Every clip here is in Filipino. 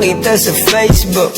kita sa Facebook.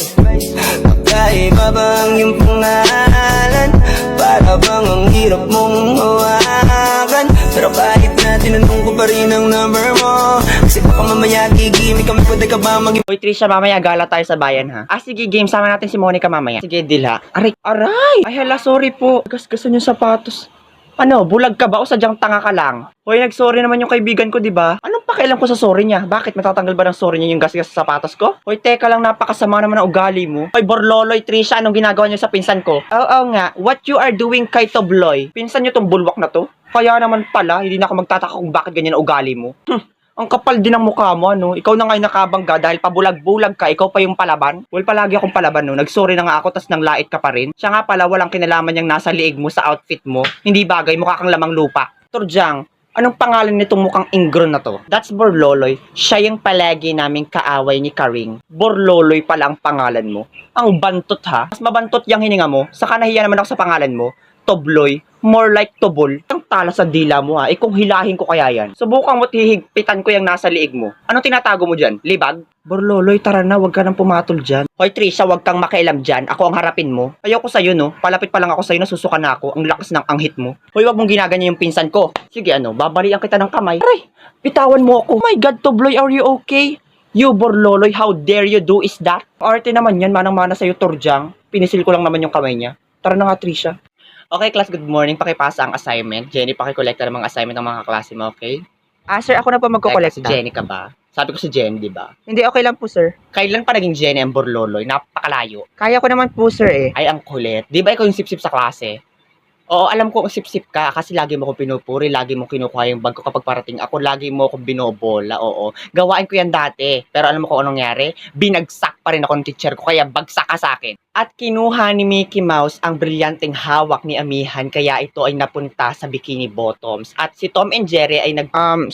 Magkaiba ba ang iyong pangalan? Para bang ang hirap mong hawakan? Pero kahit na tinanong ko pa rin ang number mo, kasi baka mamaya gigimik kami, pwede ka ba mag- Hoy Trisha, mamaya gala tayo sa bayan ha. Sige game, sama natin si Monica mamaya. Sige Dila. Aray, aray! Ay hala, sorry po. Gasgasan yung sapatos. Ano, bulag ka ba o sadyang tanga ka lang? Hoy, nag-sorry naman yung kaibigan ko, di ba? Anong pakialam ko sa sorry niya? Bakit matatanggal ba ng sorry niya yung gasgas sa sapatos ko? Hoy, teka lang, napakasama naman ang ugali mo. Hoy, Borloloy, Trisha, anong ginagawa niyo sa pinsan ko? Oo nga, what you are doing kay Tobloy? Pinsan niyo tong bulwak na to? Kaya naman pala, hindi na ako magtataka kung bakit ganyan ang ugali mo. Ang kapal din ng mukha mo, ano? Ikaw na nga yung nakabangga dahil pabulag-bulag ka, ikaw pa yung palaban. Well, palagi akong palaban, no? Nagsorry na nga ako, tas nang lait ka pa rin. Siya nga pala, walang kinalaman niyang nasa liig mo sa outfit mo. Hindi bagay, mukha kang lamang lupa. Turjang, anong pangalan nitong mukhang ingron na to? That's Borloloy. Siya yung palagi naming kaaway ni Karing. Borloloy pala ang pangalan mo. Ang bantot ha. Mas mabantot yung hininga mo. Saka nahiya naman ako sa pangalan mo. Tobloy. More like tobol. Ang tala sa dila mo ha. Kung hilahin ko kaya yan. Subukan mo't hihigpitan ko yung nasa liig mo. Anong tinatago mo dyan? Libag? Borloloy, tara na. Huwag ka nang pumatol dyan. Hoy Trisha, huwag kang makialam dyan. Ako ang harapin mo. Ayoko sa'yo no. Palapit pa lang ako sa'yo, nasusuka na ako. Ang lakas ng anghit mo. Hoy, huwag mong ginaganyan yung pinsan ko. Sige ano, babalian kita ng kamay. Aray, bitawan mo ako. Oh my God, Tobloy, are you okay? You Borloloy, how dare you do is that? Arte naman yan, manang-mana sa'yo, Turjang. Pinisil ko lang naman yung kamay niya. Tara na nga, Trisha. Okay, class, good morning. Pakipasa ang assignment. Jenny, pakikolekta ng mga assignment ng mga kaklase mo, okay? Sir, ako na po magkukolekta. Si Jenny ka ba? Sabi ko si Jenny, di ba? Hindi, okay lang po, sir. Kailan pa naging Jenny ang Borloloy? Napakalayo. Kaya ko naman po, sir, eh. Ay, ang kulit. Di ba ikaw yung sip-sip sa klase? Oo, alam ko ang sip-sip ka kasi lagi mo ko pinupuri, lagi mo kinukuha yung bag ko kapag parating ako, lagi mo ko binobola, oo. Gawain ko yan dati, pero alam mo kung anong nangyari? Binagsak pa rin ako ng teacher ko, kaya bagsak ka sa akin. At kinuha ni Mickey Mouse ang brilyanteng hawak ni Amihan, kaya ito ay napunta sa Bikini Bottoms. At si Tom and Jerry ay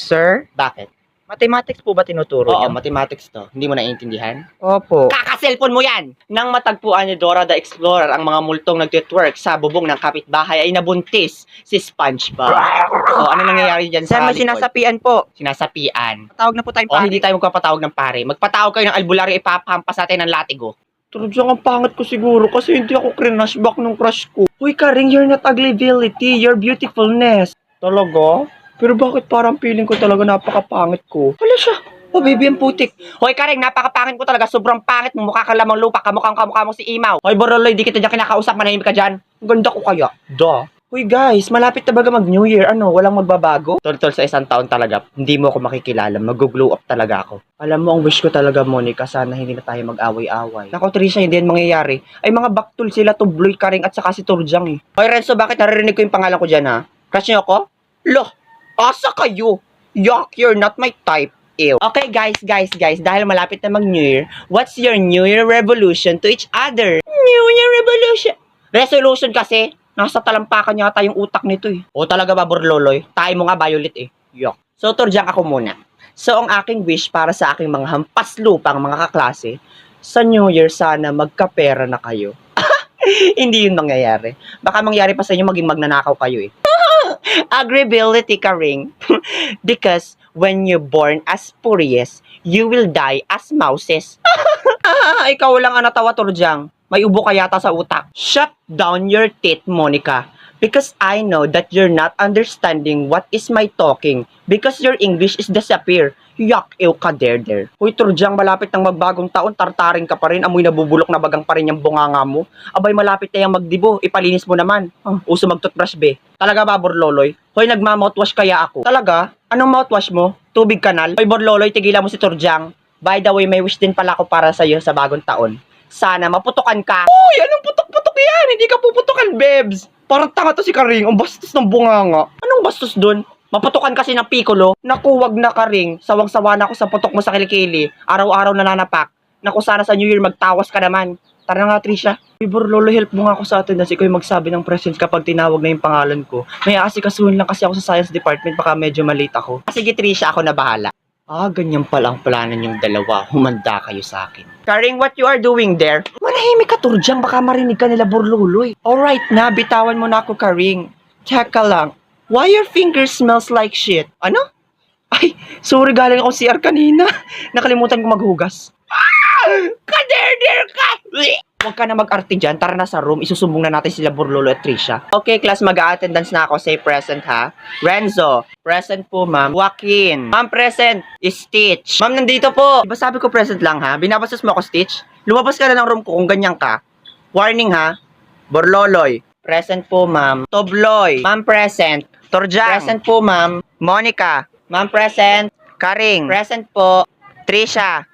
sir? Bakit? Mathematics po ba tinuturo niyo? Oo, mathematics to. Hindi mo naiintindihan? Opo. Kaka-cellphone mo yan! Nang matagpuan ni Dora the Explorer ang mga multong nagtitwerk sa bubong ng kapitbahay ay nabuntis si SpongeBob. O, ano nangyayari dyan sa likod? Sinasapian po. Sinasapian. Patawag na po tayong pare. O, hindi tayo magpapatawag ng pare. Magpatawag kayo ng albularyo, ipapampas natin ng latigo. Turjang, ang pangat ko siguro kasi hindi ako crush-back nung crush ko. Uy, Karing, you're not ugly-vility. You're beautifulness. Talaga? Pero bakit parang feeling ko talaga napakapangit ko? Wala siya. Oh, baby, ang putik. Hoy, Karing, napakapangit ko talaga. Sobrang pangit mo. Mukha ka lamang lupa. Kamukha mo si Imaw. Hoy, Boroloy, di kita dyan kinakausap. Manahimik ka dyan. Ang ganda ko kaya. Duh. Hoy, guys, malapit na baga mag-New Year. Ano, walang magbabago? Tol, sa isang taon talaga, hindi mo ako makikilala. Mag-glow up talaga ako. Alam mo, ang wish ko talaga, Monica, sana hindi na tayo mag-away-away. Nako, Trisha, hindi yan mangyayari. Ay, mga baktol sila, Tobloy, Karing, at saka si Turjang, eh. Hoy, Renzo, bakit naririnig ko yung pangalan ko dyan, ha? Crush niyo ako? Loh! Asa kayo? Yuck, you're not my type. Ew. Okay, guys. Dahil malapit na mag-New Year, what's your New Year revolution to each other? New Year revolution? Resolution kasi, nasa talampakan yata yung utak nito eh. O talaga ba, Borloloy? Tayo mo nga, Violet eh. Yuck. So, Turjang, ako muna. So, ang aking wish para sa aking mga hampas lupang mga kaklase, sa New Year sana magkapera na kayo. Hindi yun mangyayari. Baka mangyari pa sa inyo maging magnanakaw kayo eh. Agreeability, Karing. Because when you're born as Purius, you will die as mouses. Ikaw lang ang natawa, Turjang. May ubo ka yata sa utak. Shut down your teeth, Monica. Because I know that you're not understanding what is my talking. Because your English is disappear. Yuck, ew ka, der. Uy, Turjang, malapit ng magbagong taon, tartarin ka pa rin, amoy nabubulok na bagang pa rin yung bunganga mo. Abay, malapit na yung magdibo, ipalinis mo naman. Uso mag-toothbrush, be. Talaga ba, Borloloy? Hoy, nagma-mouthwash kaya ako. Talaga? Anong mouthwash mo? Tubig kanal? Hoy, Borloloy, tigilan mo si Turjang. By the way, may wish din pala ako para sa'yo sa bagong taon. Sana maputukan ka. Uy, anong putok-putok yan? Hindi ka puputukan, bebs. Parang tanga to si Karing, ang bastos ng bunganga. Anong bastos dun? Maputukan kasi ng Piccolo. Naku, wag na, Karing. Sawang-sawa na ako sa putok mo sa kilikili. Araw-araw nananapak. Naku, sana sa New Year magtawas ka naman. Tara nga, Trisha. Borlolo, help mo nga ako sa attendance. Ikaw yung magsabi ng presence kapag tinawag na yung pangalan ko. May aasikasuhin lang kasi ako sa science department. Baka medyo malate ako. Sige, Trisha, ako na bahala. Ganyan pala ang plano niyong dalawa. Humanda kayo sa akin. Karing, what you are doing there? Manahimik ka, Turjang. Baka marinig ka nila, Borloloy. Alright na, bitawan mo na ako, Karing. Teka lang. Why your fingers smells like shit? Ano? Ay, sorry, galing ako CR kanina. Nakalimutan ko maghugas. Kaderder ka! Huwag ka na mag-arte dyan. Tara na sa room. Isusumbong na natin sila Borlolo at Trisha. Okay, class. Mag-a-attendance na ako. Say present, ha? Renzo. Present po, ma'am. Joaquin. Ma'am, present. Stitch. Ma'am, nandito po. Diba sabi ko present lang, ha? Binabastos mo ako, Stitch? Lumabas ka na ng room ko kung ganyan ka. Warning, ha? Borloloy. Present po, ma'am. Tobloy. Ma'am, present. Torjang. Present po, ma'am. Monica. Ma'am, present. Karing. Present po. Trisha.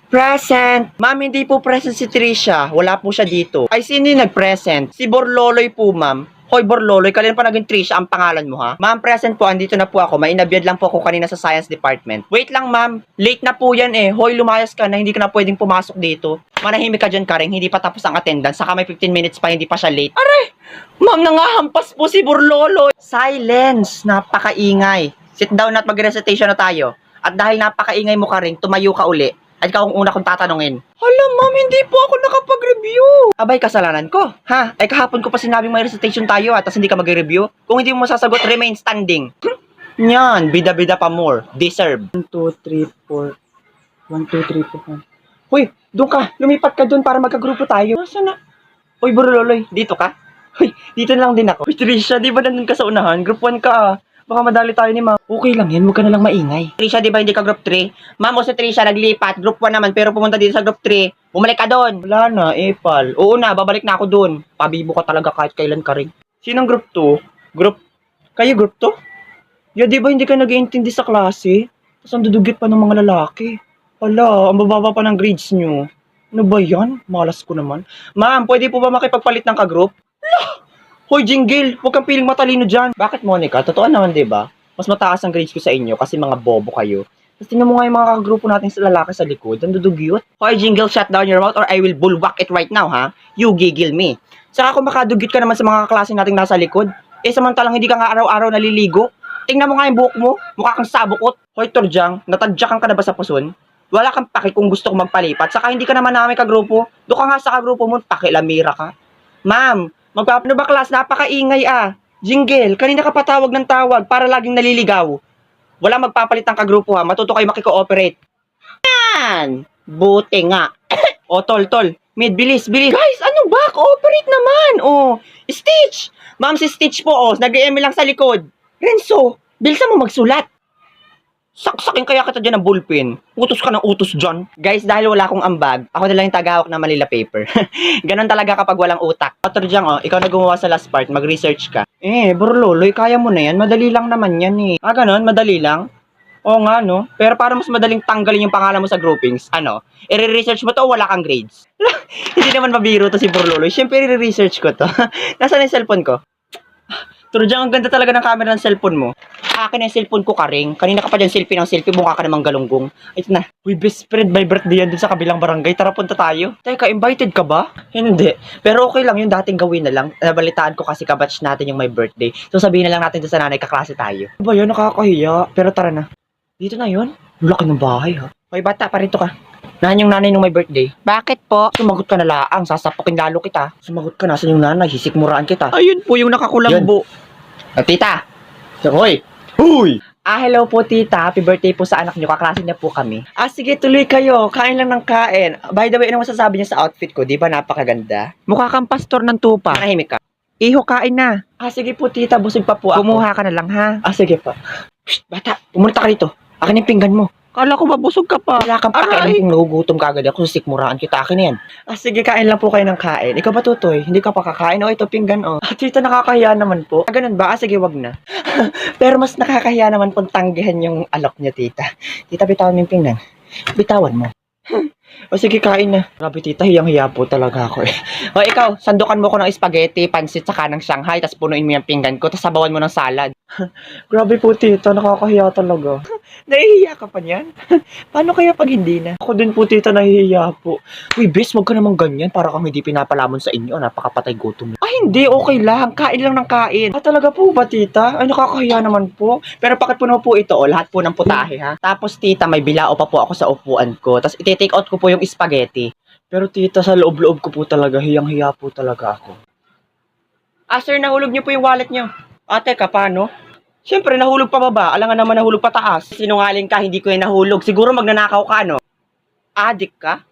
Present. Ma'am, hindi po present si Trisha. Wala po siya dito. Ay, sino yung nag-present? Si Borloloy po, ma'am. Hoy, Borloloy, kanina pa naging Trisha ang pangalan mo, ha? Ma'am, present po. Andito na po ako. Mainabiyad lang po ako kanina sa Science Department. Wait lang, ma'am. Late na po yan, eh. Hoy, lumayas ka na. Hindi ka na pwedeng pumasok dito. Manahimik ka dyan, Karing. Hindi pa tapos ang attendance. Saka may 15 minutes pa, hindi pa siya late. Aray! Ma'am, nangahampas po si Borloloy. Silence. Napakaingay. Sit down at mag-recitation na tayo. At dahil napakaingay mo, Karing, tumayo ka uli. At ikaw ang una kong tatanungin. Hala, ma'am, hindi po ako nakapag-review. Abay, kasalanan ko. Ha? Ay, kahapon ko pa sinabing may recitation tayo tapos hindi ka mag-review. Kung hindi mo masasagot, remain standing. Yan, bida-bida pa more. Deserve. 1, 2, 3, 4. 1, 2, 3, 4. Hoy, doon ka. Lumipat ka doon para magkagrupo tayo. Nasaan na? Hoy, Borloloy, dito ka? Hoy, dito na lang din ako. Hoy, Trisha, di ba nandun ka sa unahan? Group 1 ka, ah. Baka madali tayo ni ma'am. Okay lang yan, huwag ka na lang maingay. Trisha, di ba hindi ka group 3? Ma'am, o si Trisha naglipat. Group 1 naman, pero pumunta dito sa group 3. Bumalik ka doon. Wala na, Epal. Oo na, babalik na ako doon. Pabibo ka talaga kahit kailan ka rin. Sinong group 2? Group? Kayo group 2? Ya, di ba hindi ka nag-iintindi sa klase? Tapos ang dudugit pa ng mga lalaki. Hala, ang bababa pa ng grades nyo. Ano ba yan? Malas ko naman. Ma'am, pwede po ba makipagpalit ng ka-group? Hoy, Jingle, huwag kang piling matalino dyan. Bakit, Monica? Totoo naman, di ba? Mas mataas ang grades ko sa inyo kasi mga bobo kayo. Tapos tingnan mo nga yung mga kagrupo natin sa lalaki sa likod. Ang dudugyot. Hoy, Jingle, shut down your mouth or I will bulwark it right now, ha? You giggle me. Saka kung makadugyot ka naman sa mga kaklase nating nasa likod, samantalang hindi ka nga araw-araw naliligo. Tingnan mo nga yung buhok mo. Mukha kang sabukot. Hoy, Torjang, natadyakan ka na ba sa puson? Wala kang paki kung gusto ko magpalipat. Saka hindi ka naman namin kagrupo. Doon ka nga sa kagrupo mo, pakilamira ka. Ma'am, magpapano ba class? Napakaingay ah. Jingle, kanina ka patawag ng tawag para laging naliligaw. Wala magpapalit ng kagrupo ha. Matuto kayo makiko-operate. Yan! Buti nga. O, tol. Mid, bilis. Guys, ano ba? Cooperate naman. O, Stitch. Ma'am, si Stitch po, nag-EM lang sa likod. Renzo, bilisan mo magsulat. Saksakin kaya kita dyan ng ballpen. Utos ka ng utos dyan. Guys, dahil wala akong ambag, ako na lang yung tagahawak ng Manila paper. Ganon talaga kapag walang utak. Pator dyan, ikaw na gumawa sa last part, mag-research ka. Borloloy, kaya mo na yan. Madali lang naman yan eh. Ganon, madali lang? Oo nga, no? Pero para mas madaling tanggalin yung pangalan mo sa groupings, i-research mo to o wala kang grades? Hindi naman mabiro to si Borloloy. Siyempre, i-research ko to. Nasaan yung cellphone ko? Pero dyan, ang ganda talaga ng camera ng cellphone mo. Akin na yung cellphone ko, Karing. Kanina ka pa dyan selfie ng selfie, mukha ka namang galunggong. Ito na. Uy, best friend, may birthday yan dun sa kabilang barangay. Tara, punta tayo. Teka, invited ka ba? Hindi. Pero okay lang, yung dating gawin na lang. Nabalitaan ko kasi kabatch natin yung may birthday. So sabihin na lang natin dun sa nanay, kaklase tayo. Ano ba yun? Nakakahiya. Pero tara na. Dito na yun? Laki ng bahay, ha? Hoy, bata, parito ka. Nahan yung nanay nung may birthday. Bakit po? Sumagot ka na laang, sasapukin lalo kita. Sumagot ka na, saan yung nanay? Sisikmuraan kita. Ayun po, yung nakakulambo. Tita! Hoy! Huy! Hello po, tita. Happy birthday po sa anak niyo. Kaklase niya po kami. Sige, tuloy kayo. Kain lang ng kain. By the way, ano masasabi niya sa outfit ko? Di ba napakaganda? Mukha kang pastor ng tupa. Nahimik ka. Iho, kain na. Sige po, tita. Busog pa po ako. Kumuha ka na lang, ha? Sige pa. Psst, bata. Pumunta ka rito. Akin yung pinggan mo. Kala ko ba busog ka pa? Wala kang pakialam kung nagugutom ka agad ako. Sikmuraan kita. Akin na yan. Sige, kain lang po kayo ng kain. Ikaw ba, Tutoy? Hindi ka pa kakain? Ito, pinggan, tita, nakakahiya naman po. Ganun ba? Sige, wag na. Pero mas nakakahiya naman pong tanggihan yung alok niya, tita. Tita, bitawan mo yung pinggan. Bitawan mo. Sige, kain na. Grabe, tita, hiyang-hiya po talaga ako eh. Ikaw, sandukan mo ko ng spaghetti, pansit, saka ng Shanghai, tapos punuin mo yung pinggan ko, tapos sabawan mo ng salad. Grabe po, tita, nakakahiya talaga. Nahihiya ka pa niyan? Paano kaya pag hindi na? Ako din po, tita, nahihiya po. Uy, bes, wag ka naman ganyan para kang hindi pinapalamon sa inyo. Napakapatay gutom. Hindi, okay lang. Kain lang ng kain. Talaga po ba, tita? Ay, nakakahiya naman po. Pero bakit puno po ito? Lahat po ng putahe, ha? Tapos, tita, may bilao pa po ako sa upuan ko. Tapos, iti-take out ko po yung spaghetti. Pero, tita, sa loob-loob ko po talaga, hiyang-hiya po talaga ako. Sir, nahulog niyo po yung wallet niyo. Teka, paano? Siyempre, nahulog pa baba. Alangan naman nahulog pa taas. Sinungaling ka, hindi ko yung nahulog. Siguro magnanakaw ka, no? Adik ka?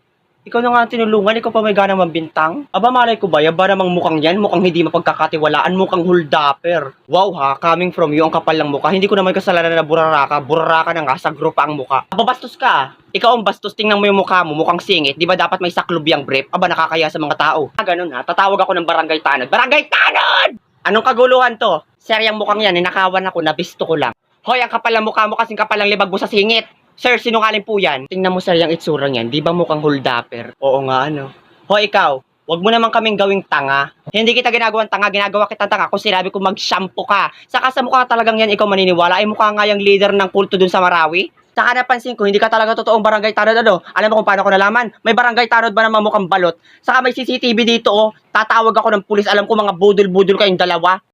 Ikaw na nga ang tinulungan, ikaw pa may ganang mambintang. Aba, malay ko ba, yaba namang mukhang yan, mukhang hindi mapagkakatiwalaan, mukhang huldaper. Wow ha, coming from you, ang kapal ng mukha. Hindi ko naman kasalanan na buraraka na nga, sa grupa ang mukha. Aba, bastos ka. Ikaw ang bastos, tingnan mo yung mukha mo, mukhang singit. Di ba dapat may saklob yung brief? Aba, nakakaya sa mga tao. Ganun ha, tatawag ako ng barangay tanod. Barangay tanod! Anong kaguluhan to? Sir, yung mukhang yan, ninakawan ako, nabisto ko lang. Hoy, ang kapal ng mukha mo kasing kapal ng libag mo sa singit. Sir, sinungaling po yan. Tingnan mo sir yung itsura niyan. Di ba mukhang huldaper? Oo nga ano. Hoy ikaw, wag mo naman kaming gawing tanga. Hindi kita ginagawang tanga, ginagawa kita tanga kung sinabi ko mag-shampoo ka. Saka sa mukha talagang yan ikaw maniniwala. Ay mukha nga yung leader ng kulto dun sa Marawi. Saka napansin ko, hindi ka talaga totoong barangay tanod ano. Alam mo kung paano ko nalaman? May barangay tanod ba naman mukhang balot? Saka may CCTV dito oh. Tatawag ako ng pulis. Alam ko mga budol-budol kayong dalawa.